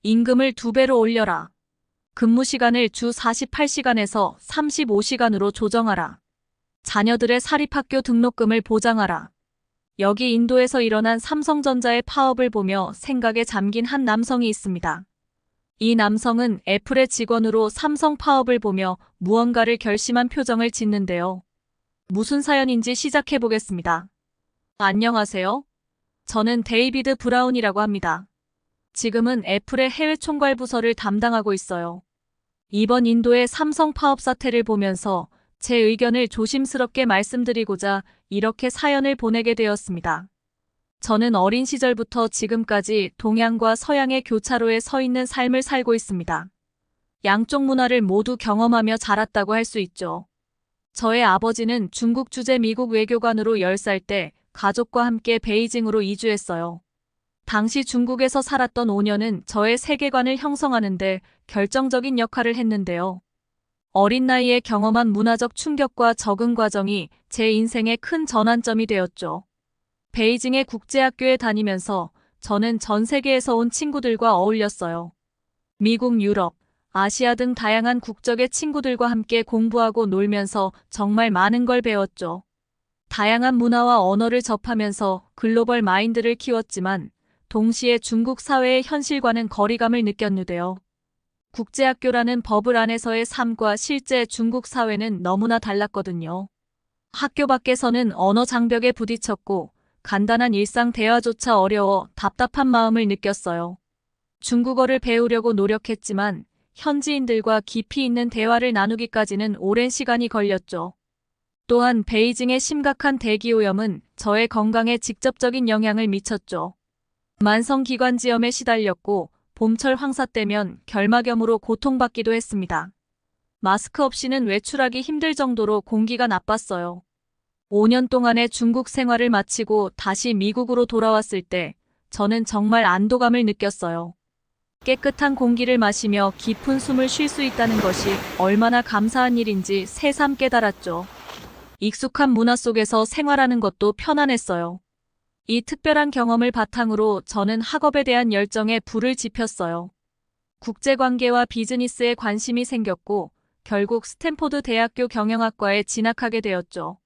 임금을 2배로 올려라. 근무 시간을 주 48시간에서 35시간으로 조정하라. 자녀들의 사립학교 등록금을 보장하라. 여기 인도에서 일어난 삼성전자의 파업을 보며 생각에 잠긴 한 남성이 있습니다. 이 남성은 애플의 직원으로 삼성 파업을 보며 무언가를 결심한 표정을 짓는데요. 무슨 사연인지 시작해 보겠습니다. 안녕하세요. 저는 데이비드 브라운이라고 합니다. 지금은 애플의 해외 총괄 부서를 담당하고 있어요. 이번 인도의 삼성 파업 사태를 보면서 제 의견을 조심스럽게 말씀드리고자 이렇게 사연을 보내게 되었습니다. 저는 어린 시절부터 지금까지 동양과 서양의 교차로에 서 있는 삶을 살고 있습니다. 양쪽 문화를 모두 경험하며 자랐다고 할 수 있죠. 저의 아버지는 중국 주재 미국 외교관으로 10살 때 가족과 함께 베이징으로 이주했어요. 당시 중국에서 살았던 5년은 저의 세계관을 형성하는 데 결정적인 역할을 했는데요. 어린 나이에 경험한 문화적 충격과 적응 과정이 제 인생의 큰 전환점이 되었죠. 베이징의 국제학교에 다니면서 저는 전 세계에서 온 친구들과 어울렸어요. 미국, 유럽, 아시아 등 다양한 국적의 친구들과 함께 공부하고 놀면서 정말 많은 걸 배웠죠. 다양한 문화와 언어를 접하면서 글로벌 마인드를 키웠지만 동시에 중국 사회의 현실과는 거리감을 느꼈는데요. 국제학교라는 버블 안에서의 삶과 실제 중국 사회는 너무나 달랐거든요. 학교 밖에서는 언어 장벽에 부딪혔고 간단한 일상 대화조차 어려워 답답한 마음을 느꼈어요. 중국어를 배우려고 노력했지만 현지인들과 깊이 있는 대화를 나누기까지는 오랜 시간이 걸렸죠. 또한 베이징의 심각한 대기오염은 저의 건강에 직접적인 영향을 미쳤죠. 만성기관지염에 시달렸고 봄철 황사 때면 결막염으로 고통받기도 했습니다. 마스크 없이는 외출하기 힘들 정도로 공기가 나빴어요. 5년 동안의 중국 생활을 마치고 다시 미국으로 돌아왔을 때 저는 정말 안도감을 느꼈어요. 깨끗한 공기를 마시며 깊은 숨을 쉴 수 있다는 것이 얼마나 감사한 일인지 새삼 깨달았죠. 익숙한 문화 속에서 생활하는 것도 편안했어요. 이 특별한 경험을 바탕으로 저는 학업에 대한 열정에 불을 지폈어요. 국제관계와 비즈니스에 관심이 생겼고 결국 스탠포드 대학교 경영학과에 진학하게 되었죠.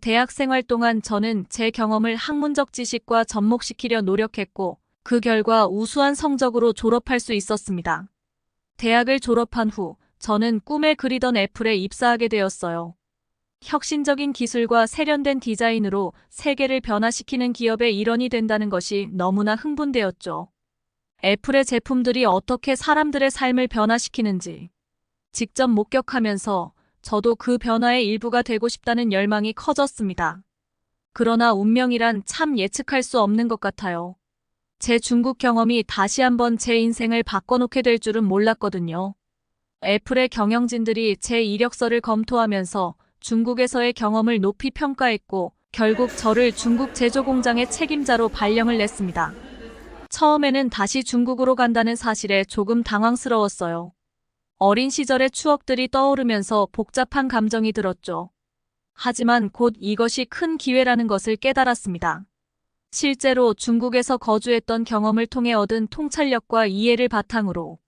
대학 생활 동안 저는 제 경험을 학문적 지식과 접목시키려 노력했고 그 결과 우수한 성적으로 졸업할 수 있었습니다. 대학을 졸업한 후 저는 꿈에 그리던 애플에 입사하게 되었어요. 혁신적인 기술과 세련된 디자인으로 세계를 변화시키는 기업의 일원이 된다는 것이 너무나 흥분되었죠. 애플의 제품들이 어떻게 사람들의 삶을 변화시키는지 직접 목격하면서 저도 그 변화의 일부가 되고 싶다는 열망이 커졌습니다. 그러나 운명이란 참 예측할 수 없는 것 같아요. 제 중국 경험이 다시 한번 제 인생을 바꿔놓게 될 줄은 몰랐거든요. 애플의 경영진들이 제 이력서를 검토하면서 중국에서의 경험을 높이 평가했고 결국 저를 중국 제조공장의 책임자로 발령을 냈습니다. 처음에는 다시 중국으로 간다는 사실에 조금 당황스러웠어요. 어린 시절의 추억들이 떠오르면서 복잡한 감정이 들었죠. 하지만 곧 이것이 큰 기회라는 것을 깨달았습니다. 실제로 중국에서 거주했던 경험을 통해 얻은 통찰력과 이해를 바탕으로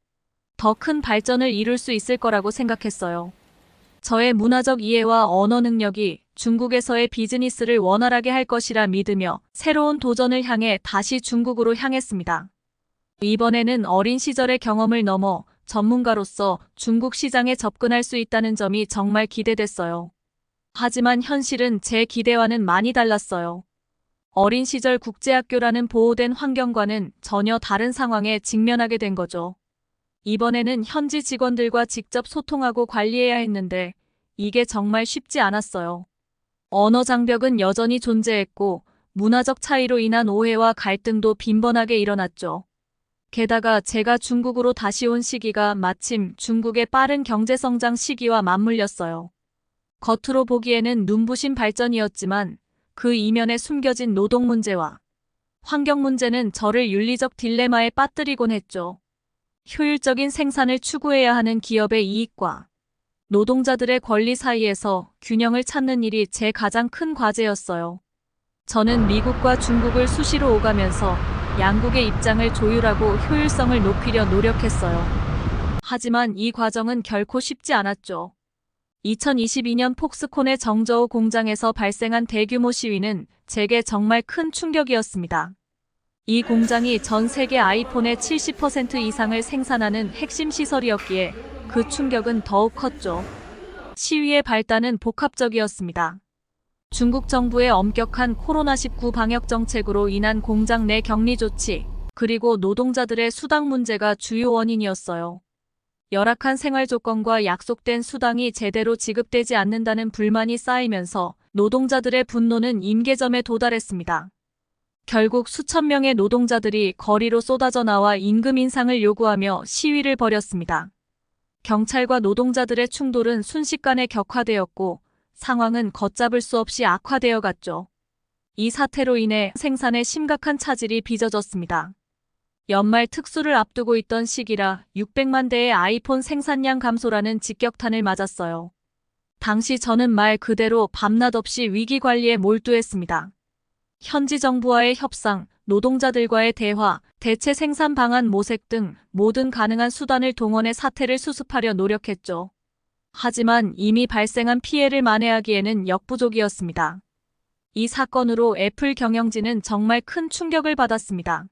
더 큰 발전을 이룰 수 있을 거라고 생각했어요. 저의 문화적 이해와 언어 능력이 중국에서의 비즈니스를 원활하게 할 것이라 믿으며 새로운 도전을 향해 다시 중국으로 향했습니다. 이번에는 어린 시절의 경험을 넘어 전문가로서 중국 시장에 접근할 수 있다는 점이 정말 기대됐어요. 하지만 현실은 제 기대와는 많이 달랐어요. 어린 시절 국제학교라는 보호된 환경과는 전혀 다른 상황에 직면하게 된 거죠. 이번에는 현지 직원들과 직접 소통하고 관리해야 했는데 이게 정말 쉽지 않았어요. 언어 장벽은 여전히 존재했고 문화적 차이로 인한 오해와 갈등도 빈번하게 일어났죠. 게다가 제가 중국으로 다시 온 시기가 마침 중국의 빠른 경제성장 시기와 맞물렸어요. 겉으로 보기에는 눈부신 발전이었지만 그 이면에 숨겨진 노동 문제와 환경 문제는 저를 윤리적 딜레마에 빠뜨리곤 했죠. 효율적인 생산을 추구해야 하는 기업의 이익과 노동자들의 권리 사이에서 균형을 찾는 일이 제 가장 큰 과제였어요. 저는 미국과 중국을 수시로 오가면서 양국의 입장을 조율하고 효율성을 높이려 노력했어요. 하지만 이 과정은 결코 쉽지 않았죠. 2022년 폭스콘의 정저우 공장에서 발생한 대규모 시위는 제게 정말 큰 충격이었습니다. 이 공장이 전 세계 아이폰의 70% 이상을 생산하는 핵심 시설이었기에 그 충격은 더욱 컸죠. 시위의 발단은 복합적이었습니다. 중국 정부의 엄격한 코로나19 방역 정책으로 인한 공장 내 격리 조치, 그리고 노동자들의 수당 문제가 주요 원인이었어요. 열악한 생활 조건과 약속된 수당이 제대로 지급되지 않는다는 불만이 쌓이면서 노동자들의 분노는 임계점에 도달했습니다. 결국 수천 명의 노동자들이 거리로 쏟아져 나와 임금 인상을 요구하며 시위를 벌였습니다. 경찰과 노동자들의 충돌은 순식간에 격화되었고 상황은 걷잡을 수 없이 악화되어 갔죠. 이 사태로 인해 생산에 심각한 차질이 빚어졌습니다. 연말 특수를 앞두고 있던 시기라 600만 대의 아이폰 생산량 감소라는 직격탄을 맞았어요. 당시 저는 말 그대로 밤낮 없이 위기 관리에 몰두했습니다. 현지 정부와의 협상, 노동자들과의 대화, 대체 생산 방안 모색 등 모든 가능한 수단을 동원해 사태를 수습하려 노력했죠. 하지만 이미 발생한 피해를 만회하기에는 역부족이었습니다. 이 사건으로 애플 경영진은 정말 큰 충격을 받았습니다.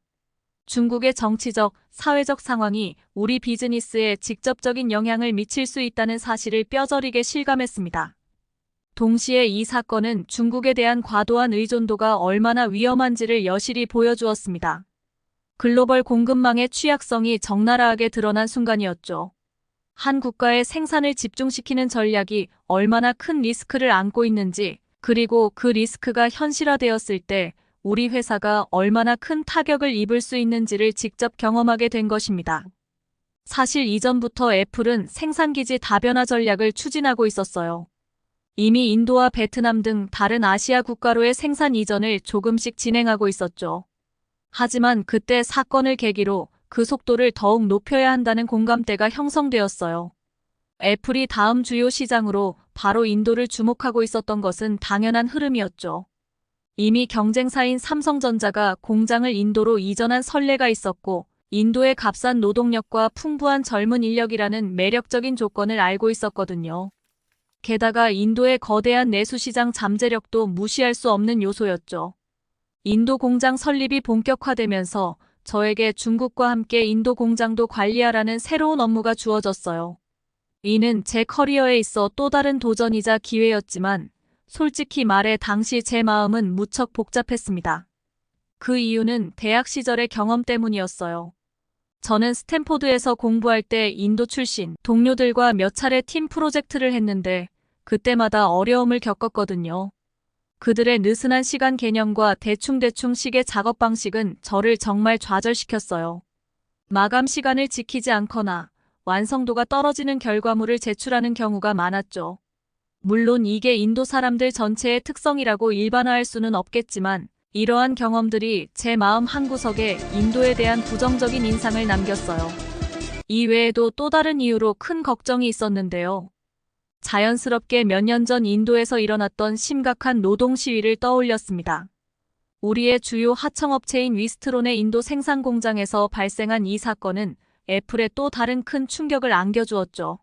중국의 정치적, 사회적 상황이 우리 비즈니스에 직접적인 영향을 미칠 수 있다는 사실을 뼈저리게 실감했습니다. 동시에 이 사건은 중국에 대한 과도한 의존도가 얼마나 위험한지를 여실히 보여주었습니다. 글로벌 공급망의 취약성이 적나라하게 드러난 순간이었죠. 한 국가의 생산을 집중시키는 전략이 얼마나 큰 리스크를 안고 있는지, 그리고 그 리스크가 현실화되었을 때 우리 회사가 얼마나 큰 타격을 입을 수 있는지를 직접 경험하게 된 것입니다. 사실 이전부터 애플은 생산기지 다변화 전략을 추진하고 있었어요. 이미 인도와 베트남 등 다른 아시아 국가로의 생산 이전을 조금씩 진행하고 있었죠. 하지만 그때 사건을 계기로 그 속도를 더욱 높여야 한다는 공감대가 형성되었어요. 애플이 다음 주요 시장으로 바로 인도를 주목하고 있었던 것은 당연한 흐름이었죠. 이미 경쟁사인 삼성전자가 공장을 인도로 이전한 선례가 있었고, 인도의 값싼 노동력과 풍부한 젊은 인력이라는 매력적인 조건을 알고 있었거든요. 게다가 인도의 거대한 내수시장 잠재력도 무시할 수 없는 요소였죠. 인도 공장 설립이 본격화되면서 저에게 중국과 함께 인도 공장도 관리하라는 새로운 업무가 주어졌어요. 이는 제 커리어에 있어 또 다른 도전이자 기회였지만 솔직히 말해 당시 제 마음은 무척 복잡했습니다. 그 이유는 대학 시절의 경험 때문이었어요. 저는 스탠포드에서 공부할 때 인도 출신 동료들과 몇 차례 팀 프로젝트를 했는데 그때마다 어려움을 겪었거든요. 그들의 느슨한 시간 개념과 대충대충식의 작업 방식은 저를 정말 좌절시켰어요. 마감 시간을 지키지 않거나 완성도가 떨어지는 결과물을 제출하는 경우가 많았죠. 물론 이게 인도 사람들 전체의 특성이라고 일반화할 수는 없겠지만 이러한 경험들이 제 마음 한구석에 인도에 대한 부정적인 인상을 남겼어요. 이 외에도 또 다른 이유로 큰 걱정이 있었는데요. 자연스럽게 몇 년 전 인도에서 일어났던 심각한 노동 시위를 떠올렸습니다. 우리의 주요 하청업체인 위스트론의 인도 생산 공장에서 발생한 이 사건은 애플에 또 다른 큰 충격을 안겨주었죠.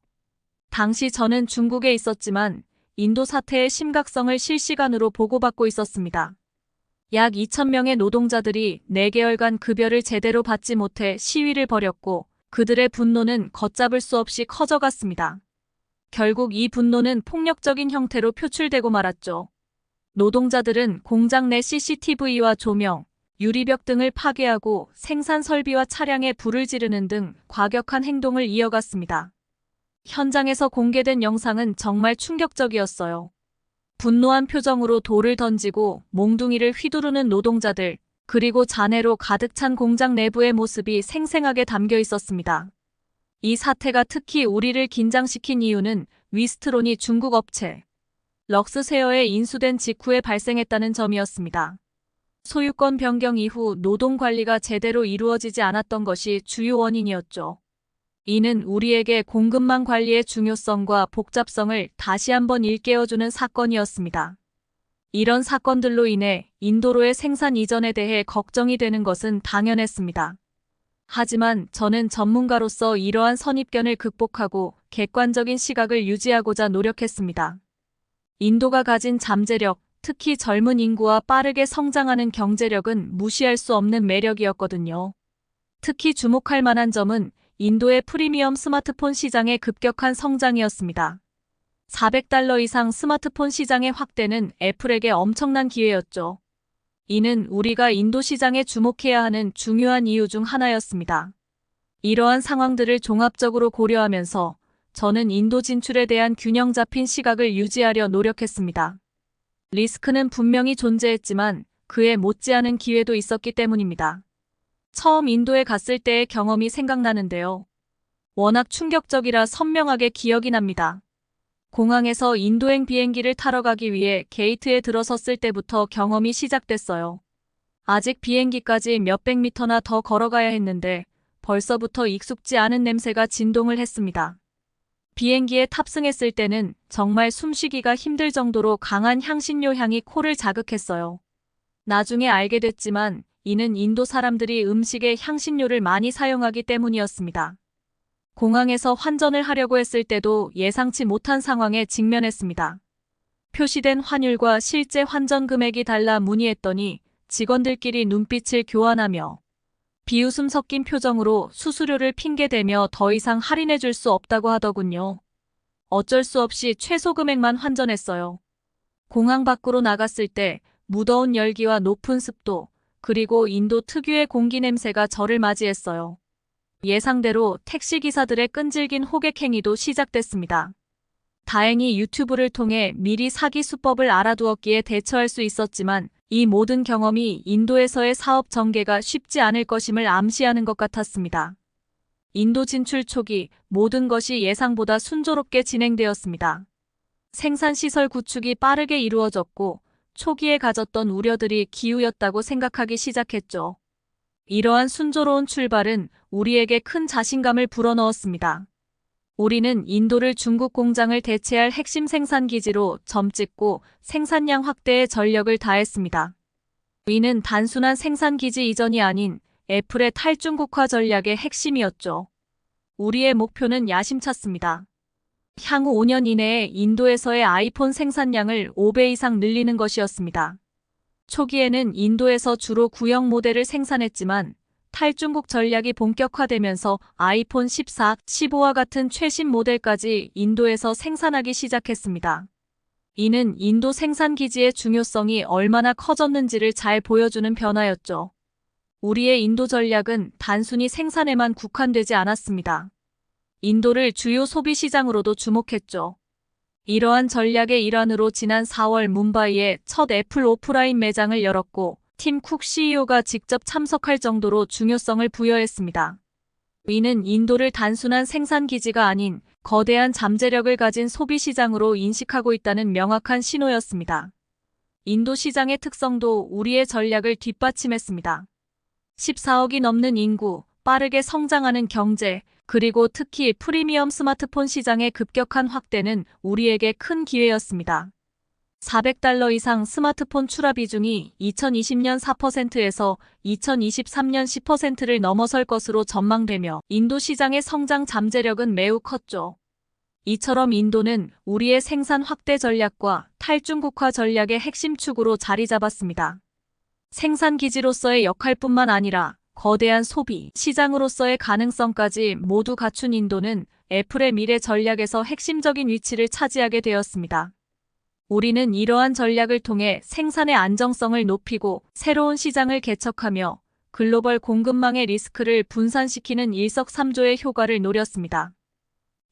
당시 저는 중국에 있었지만 인도 사태의 심각성을 실시간으로 보고받고 있었습니다. 약 2,000명의 노동자들이 4개월간 급여를 제대로 받지 못해 시위를 벌였고 그들의 분노는 걷잡을 수 없이 커져갔습니다. 결국 이 분노는 폭력적인 형태로 표출되고 말았죠. 노동자들은 공장 내 CCTV와 조명, 유리벽 등을 파괴하고 생산 설비와 차량에 불을 지르는 등 과격한 행동을 이어갔습니다. 현장에서 공개된 영상은 정말 충격적이었어요. 분노한 표정으로 돌을 던지고 몽둥이를 휘두르는 노동자들, 그리고 잔해로 가득 찬 공장 내부의 모습이 생생하게 담겨 있었습니다. 이 사태가 특히 우리를 긴장시킨 이유는 위스트론이 중국 업체 럭스세어에 인수된 직후에 발생했다는 점이었습니다. 소유권 변경 이후 노동 관리가 제대로 이루어지지 않았던 것이 주요 원인이었죠. 이는 우리에게 공급망 관리의 중요성과 복잡성을 다시 한번 일깨워주는 사건이었습니다. 이런 사건들로 인해 인도로의 생산 이전에 대해 걱정이 되는 것은 당연했습니다. 하지만 저는 전문가로서 이러한 선입견을 극복하고 객관적인 시각을 유지하고자 노력했습니다. 인도가 가진 잠재력, 특히 젊은 인구와 빠르게 성장하는 경제력은 무시할 수 없는 매력이었거든요. 특히 주목할 만한 점은 인도의 프리미엄 스마트폰 시장의 급격한 성장이었습니다. $400 이상 스마트폰 시장의 확대는 애플에게 엄청난 기회였죠. 이는 우리가 인도 시장에 주목해야 하는 중요한 이유 중 하나였습니다. 이러한 상황들을 종합적으로 고려하면서 저는 인도 진출에 대한 균형 잡힌 시각을 유지하려 노력했습니다. 리스크는 분명히 존재했지만 그에 못지않은 기회도 있었기 때문입니다. 처음 인도에 갔을 때의 경험이 생각나는데요. 워낙 충격적이라 선명하게 기억이 납니다. 공항에서 인도행 비행기를 타러 가기 위해 게이트에 들어섰을 때부터 경험이 시작됐어요. 아직 비행기까지 몇백 미터나 더 걸어가야 했는데 벌써부터 익숙지 않은 냄새가 진동을 했습니다. 비행기에 탑승했을 때는 정말 숨쉬기가 힘들 정도로 강한 향신료 향이 코를 자극했어요. 나중에 알게 됐지만 이는 인도 사람들이 음식에 향신료를 많이 사용하기 때문이었습니다. 공항에서 환전을 하려고 했을 때도 예상치 못한 상황에 직면했습니다. 표시된 환율과 실제 환전 금액이 달라 문의했더니 직원들끼리 눈빛을 교환하며 비웃음 섞인 표정으로 수수료를 핑계대며 더 이상 할인해 줄 수 없다고 하더군요. 어쩔 수 없이 최소 금액만 환전했어요. 공항 밖으로 나갔을 때 무더운 열기와 높은 습도, 그리고 인도 특유의 공기 냄새가 저를 맞이했어요. 예상대로 택시기사들의 끈질긴 호객 행위도 시작됐습니다. 다행히 유튜브를 통해 미리 사기 수법을 알아두었기에 대처할 수 있었지만 이 모든 경험이 인도에서의 사업 전개가 쉽지 않을 것임을 암시하는 것 같았습니다. 인도 진출 초기 모든 것이 예상보다 순조롭게 진행되었습니다. 생산시설 구축이 빠르게 이루어졌고 초기에 가졌던 우려들이 기우였다고 생각하기 시작했죠. 이러한 순조로운 출발은 우리에게 큰 자신감을 불어넣었습니다. 우리는 인도를 중국 공장을 대체할 핵심 생산기지로 점찍고 생산량 확대에 전력을 다했습니다. 이는 단순한 생산기지 이전이 아닌 애플의 탈중국화 전략의 핵심이었죠. 우리의 목표는 야심찼습니다. 향후 5년 이내에 인도에서의 아이폰 생산량을 5배 이상 늘리는 것이었습니다. 초기에는 인도에서 주로 구형 모델을 생산했지만 탈중국 전략이 본격화되면서 아이폰 14, 15와 같은 최신 모델까지 인도에서 생산하기 시작했습니다. 이는 인도 생산 기지의 중요성이 얼마나 커졌는지를 잘 보여주는 변화였죠. 우리의 인도 전략은 단순히 생산에만 국한되지 않았습니다. 인도를 주요 소비 시장으로도 주목했죠. 이러한 전략의 일환으로 지난 4월 뭄바이에 첫 애플 오프라인 매장을 열었고 팀 쿡 CEO가 직접 참석할 정도로 중요성을 부여했습니다. 이는 인도를 단순한 생산기지가 아닌 거대한 잠재력을 가진 소비 시장으로 인식하고 있다는 명확한 신호였습니다. 인도 시장의 특성도 우리의 전략을 뒷받침했습니다. 14억이 넘는 인구, 빠르게 성장하는 경제, 그리고 특히 프리미엄 스마트폰 시장의 급격한 확대는 우리에게 큰 기회였습니다. $400 이상 스마트폰 출하 비중이 2020년 4%에서 2023년 10%를 넘어설 것으로 전망되며 인도 시장의 성장 잠재력은 매우 컸죠. 이처럼 인도는 우리의 생산 확대 전략과 탈중국화 전략의 핵심 축으로 자리 잡았습니다. 생산 기지로서의 역할뿐만 아니라 거대한 소비, 시장으로서의 가능성까지 모두 갖춘 인도는 애플의 미래 전략에서 핵심적인 위치를 차지하게 되었습니다. 우리는 이러한 전략을 통해 생산의 안정성을 높이고 새로운 시장을 개척하며 글로벌 공급망의 리스크를 분산시키는 일석삼조의 효과를 노렸습니다.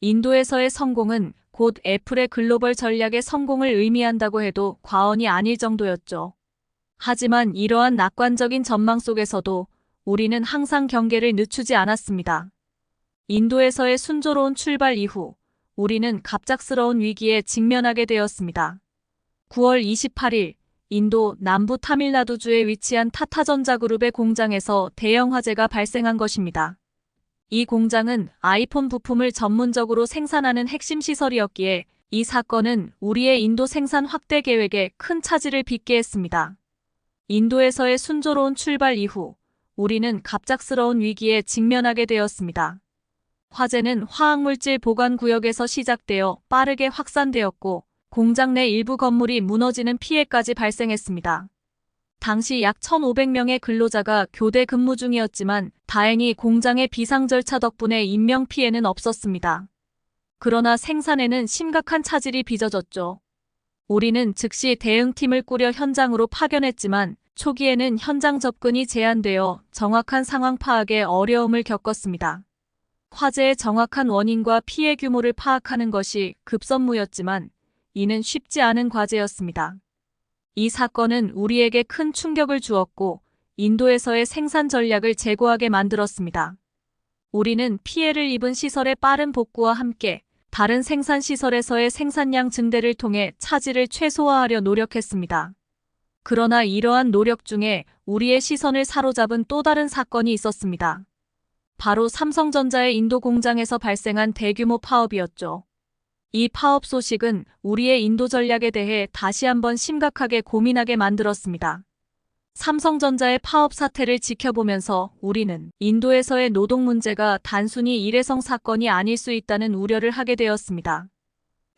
인도에서의 성공은 곧 애플의 글로벌 전략의 성공을 의미한다고 해도 과언이 아닐 정도였죠. 하지만 이러한 낙관적인 전망 속에서도 우리는 항상 경계를 늦추지 않았습니다. 인도에서의 순조로운 출발 이후 우리는 갑작스러운 위기에 직면하게 되었습니다. 9월 28일 인도 남부 타밀나두주에 위치한 타타전자그룹의 공장에서 대형 화재가 발생한 것입니다. 이 공장은 아이폰 부품을 전문적으로 생산하는 핵심 시설이었기에 이 사건은 우리의 인도 생산 확대 계획에 큰 차질을 빚게 했습니다. 인도에서의 순조로운 출발 이후 우리는 갑작스러운 위기에 직면하게 되었습니다. 화재는 화학물질 보관 구역에서 시작되어 빠르게 확산되었고 공장 내 일부 건물이 무너지는 피해까지 발생했습니다. 당시 약 1,500명의 근로자가 교대 근무 중이었지만 다행히 공장의 비상 절차 덕분에 인명 피해는 없었습니다. 그러나 생산에는 심각한 차질이 빚어졌죠. 우리는 즉시 대응팀을 꾸려 현장으로 파견했지만 초기에는 현장 접근이 제한되어 정확한 상황 파악에 어려움을 겪었습니다. 화재의 정확한 원인과 피해 규모를 파악하는 것이 급선무였지만 이는 쉽지 않은 과제였습니다. 이 사건은 우리에게 큰 충격을 주었고 인도에서의 생산 전략을 재고하게 만들었습니다. 우리는 피해를 입은 시설의 빠른 복구와 함께 다른 생산 시설에서의 생산량 증대를 통해 차질을 최소화하려 노력했습니다. 그러나 이러한 노력 중에 우리의 시선을 사로잡은 또 다른 사건이 있었습니다. 바로 삼성전자의 인도 공장에서 발생한 대규모 파업이었죠. 이 파업 소식은 우리의 인도 전략에 대해 다시 한번 심각하게 고민하게 만들었습니다. 삼성전자의 파업 사태를 지켜보면서 우리는 인도에서의 노동 문제가 단순히 일회성 사건이 아닐 수 있다는 우려를 하게 되었습니다.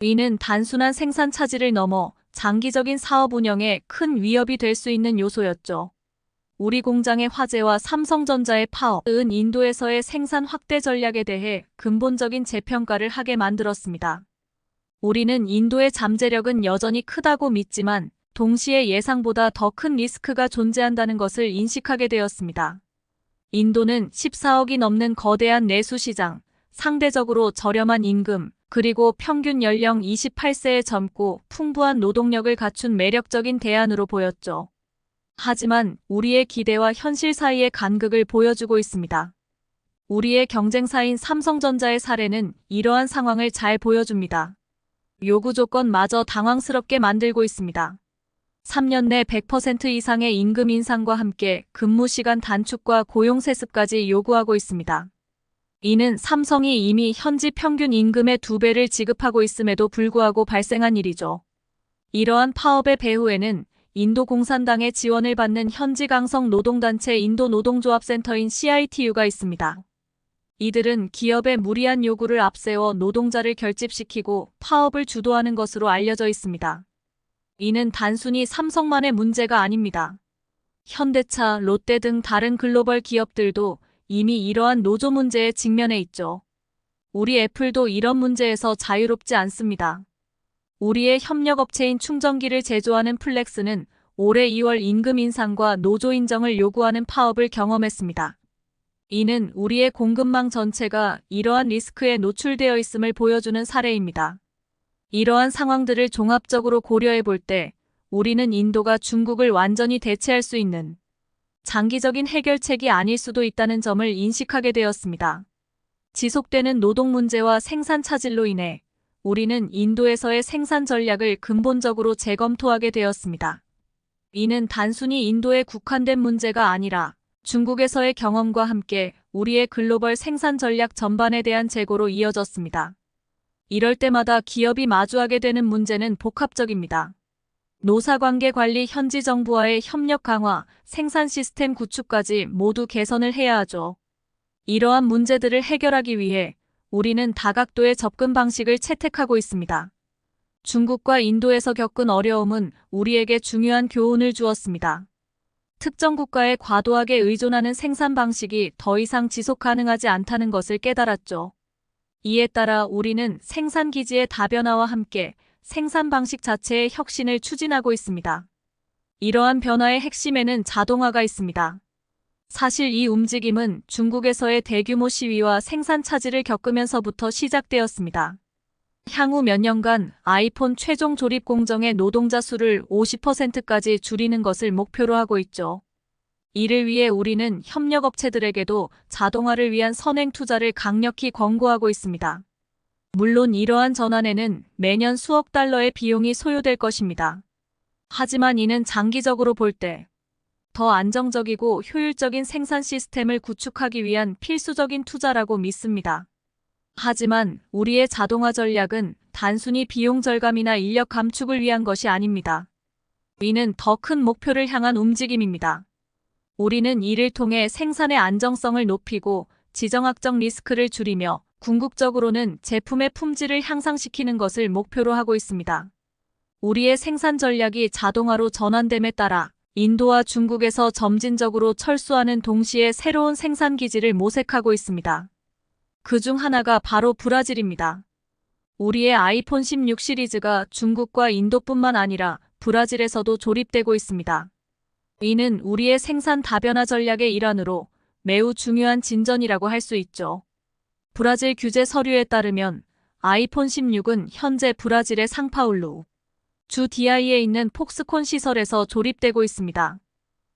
이는 단순한 생산 차질을 넘어 장기적인 사업 운영에 큰 위협이 될 수 있는 요소였죠. 우리 공장의 화재와 삼성전자의 파업은 인도에서의 생산 확대 전략에 대해 근본적인 재평가를 하게 만들었습니다. 우리는 인도의 잠재력은 여전히 크다고 믿지만 동시에 예상보다 더 큰 리스크가 존재한다는 것을 인식하게 되었습니다. 인도는 14억이 넘는 거대한 내수 시장, 상대적으로 저렴한 임금, 그리고 평균 연령 28세의 젊고 풍부한 노동력을 갖춘 매력적인 대안으로 보였죠. 하지만 우리의 기대와 현실 사이의 간극을 보여주고 있습니다. 우리의 경쟁사인 삼성전자의 사례는 이러한 상황을 잘 보여줍니다. 요구 조건마저 당황스럽게 만들고 있습니다. 3년 내 100% 이상의 임금 인상과 함께 근무 시간 단축과 고용 세습까지 요구하고 있습니다. 이는 삼성이 이미 현지 평균 임금의 2배를 지급하고 있음에도 불구하고 발생한 일이죠. 이러한 파업의 배후에는 인도 공산당의 지원을 받는 현지 강성 노동단체 인도 노동조합센터인 CITU가 있습니다. 이들은 기업의 무리한 요구를 앞세워 노동자를 결집시키고 파업을 주도하는 것으로 알려져 있습니다. 이는 단순히 삼성만의 문제가 아닙니다. 현대차, 롯데 등 다른 글로벌 기업들도 이미 이러한 노조 문제에 직면해 있죠. 우리 애플도 이런 문제에서 자유롭지 않습니다. 우리의 협력업체인 충전기를 제조하는 플렉스는 올해 2월 임금 인상과 노조 인정을 요구하는 파업을 경험했습니다. 이는 우리의 공급망 전체가 이러한 리스크에 노출되어 있음을 보여주는 사례입니다. 이러한 상황들을 종합적으로 고려해 볼 때 우리는 인도가 중국을 완전히 대체할 수 있는 장기적인 해결책이 아닐 수도 있다는 점을 인식하게 되었습니다. 지속되는 노동 문제와 생산 차질로 인해 우리는 인도에서의 생산 전략을 근본적으로 재검토하게 되었습니다. 이는 단순히 인도에 국한된 문제가 아니라 중국에서의 경험과 함께 우리의 글로벌 생산 전략 전반에 대한 재고로 이어졌습니다. 이럴 때마다 기업이 마주하게 되는 문제는 복합적입니다. 노사관계 관리, 현지 정부와의 협력 강화, 생산 시스템 구축까지 모두 개선을 해야 하죠. 이러한 문제들을 해결하기 위해 우리는 다각도의 접근 방식을 채택하고 있습니다. 중국과 인도에서 겪은 어려움은 우리에게 중요한 교훈을 주었습니다. 특정 국가에 과도하게 의존하는 생산 방식이 더 이상 지속 가능하지 않다는 것을 깨달았죠. 이에 따라 우리는 생산 기지의 다변화와 함께 생산 방식 자체의 혁신을 추진하고 있습니다. 이러한 변화의 핵심에는 자동화가 있습니다. 사실 이 움직임은 중국에서의 대규모 시위와 생산 차질을 겪으면서부터 시작되었습니다. 향후 몇 년간 아이폰 최종 조립 공정의 노동자 수를 50%까지 줄이는 것을 목표로 하고 있죠. 이를 위해 우리는 협력업체들에게도 자동화를 위한 선행 투자를 강력히 권고하고 있습니다. 물론 이러한 전환에는 매년 수억 달러의 비용이 소요될 것입니다. 하지만 이는 장기적으로 볼 때 더 안정적이고 효율적인 생산 시스템을 구축하기 위한 필수적인 투자라고 믿습니다. 하지만 우리의 자동화 전략은 단순히 비용 절감이나 인력 감축을 위한 것이 아닙니다. 이는 더 큰 목표를 향한 움직임입니다. 우리는 이를 통해 생산의 안정성을 높이고 지정학적 리스크를 줄이며 궁극적으로는 제품의 품질을 향상시키는 것을 목표로 하고 있습니다. 우리의 생산 전략이 자동화로 전환됨에 따라 인도와 중국에서 점진적으로 철수하는 동시에 새로운 생산 기지를 모색하고 있습니다. 그중 하나가 바로 브라질입니다. 우리의 아이폰 16 시리즈가 중국과 인도뿐만 아니라 브라질에서도 조립되고 있습니다. 이는 우리의 생산 다변화 전략의 일환으로 매우 중요한 진전이라고 할 수 있죠. 브라질 규제 서류에 따르면 아이폰 16은 현재 브라질의 상파울루 주 DI에 있는 폭스콘 시설에서 조립되고 있습니다.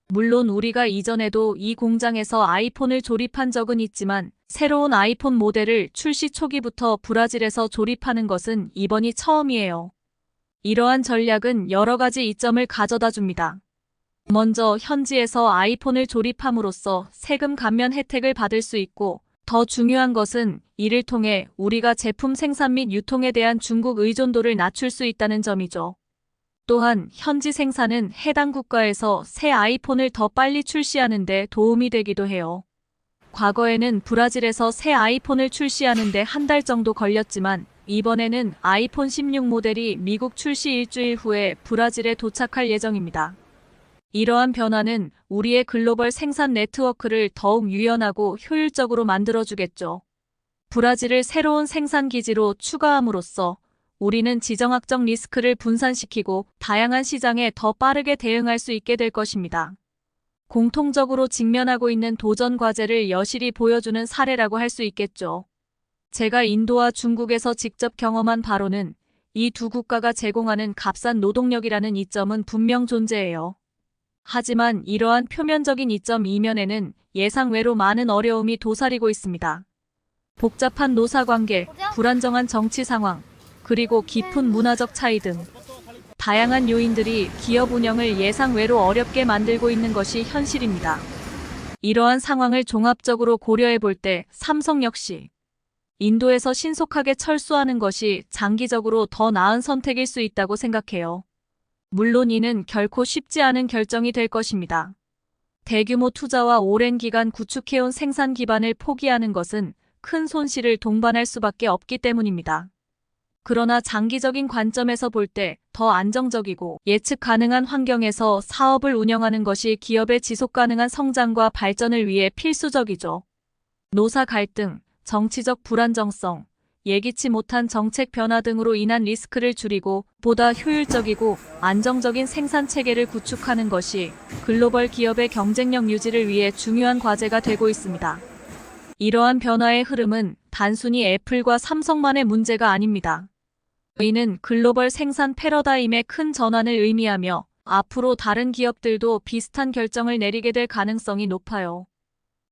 물론 우리가 이전에도 이 공장에서 아이폰을 조립한 적은 있지만 새로운 아이폰 모델을 출시 초기부터 브라질에서 조립하는 것은 이번이 처음이에요. 이러한 전략은 여러 가지 이점을 가져다 줍니다. 먼저 현지에서 아이폰을 조립함으로써 세금 감면 혜택을 받을 수 있고, 더 중요한 것은 이를 통해 우리가 제품 생산 및 유통에 대한 중국 의존도를 낮출 수 있다는 점이죠. 또한 현지 생산은 해당 국가에서 새 아이폰을 더 빨리 출시하는 데 도움이 되기도 해요. 과거에는 브라질에서 새 아이폰을 출시하는 데 한 달 정도 걸렸지만 이번에는 아이폰 16 모델이 미국 출시 일주일 후에 브라질에 도착할 예정입니다. 이러한 변화는 우리의 글로벌 생산 네트워크를 더욱 유연하고 효율적으로 만들어주겠죠. 브라질을 새로운 생산 기지로 추가함으로써 우리는 지정학적 리스크를 분산시키고 다양한 시장에 더 빠르게 대응할 수 있게 될 것입니다. 공통적으로 직면하고 있는 도전 과제를 여실히 보여주는 사례라고 할 수 있겠죠. 제가 인도와 중국에서 직접 경험한 바로는 이 두 국가가 제공하는 값싼 노동력이라는 이점은 분명 존재해요. 하지만 이러한 표면적인 이점 이면에는 예상외로 많은 어려움이 도사리고 있습니다. 복잡한 노사관계, 불안정한 정치 상황, 그리고 깊은 문화적 차이 등 다양한 요인들이 기업 운영을 예상외로 어렵게 만들고 있는 것이 현실입니다. 이러한 상황을 종합적으로 고려해 볼 때 삼성 역시 인도에서 신속하게 철수하는 것이 장기적으로 더 나은 선택일 수 있다고 생각해요. 물론 이는 결코 쉽지 않은 결정이 될 것입니다. 대규모 투자와 오랜 기간 구축해온 생산 기반을 포기하는 것은 큰 손실을 동반할 수밖에 없기 때문입니다. 그러나 장기적인 관점에서 볼 때 더 안정적이고 예측 가능한 환경에서 사업을 운영하는 것이 기업의 지속 가능한 성장과 발전을 위해 필수적이죠. 노사 갈등, 정치적 불안정성, 예기치 못한 정책 변화 등으로 인한 리스크를 줄이고 보다 효율적이고 안정적인 생산 체계를 구축하는 것이 글로벌 기업의 경쟁력 유지를 위해 중요한 과제가 되고 있습니다. 이러한 변화의 흐름은 단순히 애플과 삼성만의 문제가 아닙니다. 이는 글로벌 생산 패러다임의 큰 전환을 의미하며 앞으로 다른 기업들도 비슷한 결정을 내리게 될 가능성이 높아요.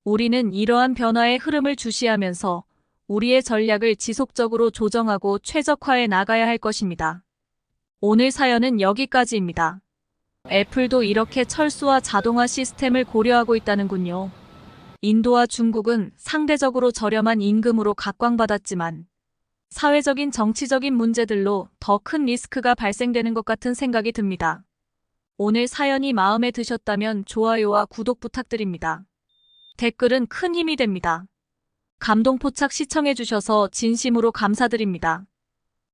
우리는 이러한 변화의 흐름을 주시하면서 우리의 전략을 지속적으로 조정하고 최적화해 나가야 할 것입니다. 오늘 사연은 여기까지입니다. 애플도 이렇게 철수와 자동화 시스템을 고려하고 있다는군요. 인도와 중국은 상대적으로 저렴한 임금으로 각광받았지만 사회적인 정치적인 문제들로 더 큰 리스크가 발생되는 것 같은 생각이 듭니다. 오늘 사연이 마음에 드셨다면 좋아요와 구독 부탁드립니다. 댓글은 큰 힘이 됩니다. 감동포착 시청해주셔서 진심으로 감사드립니다.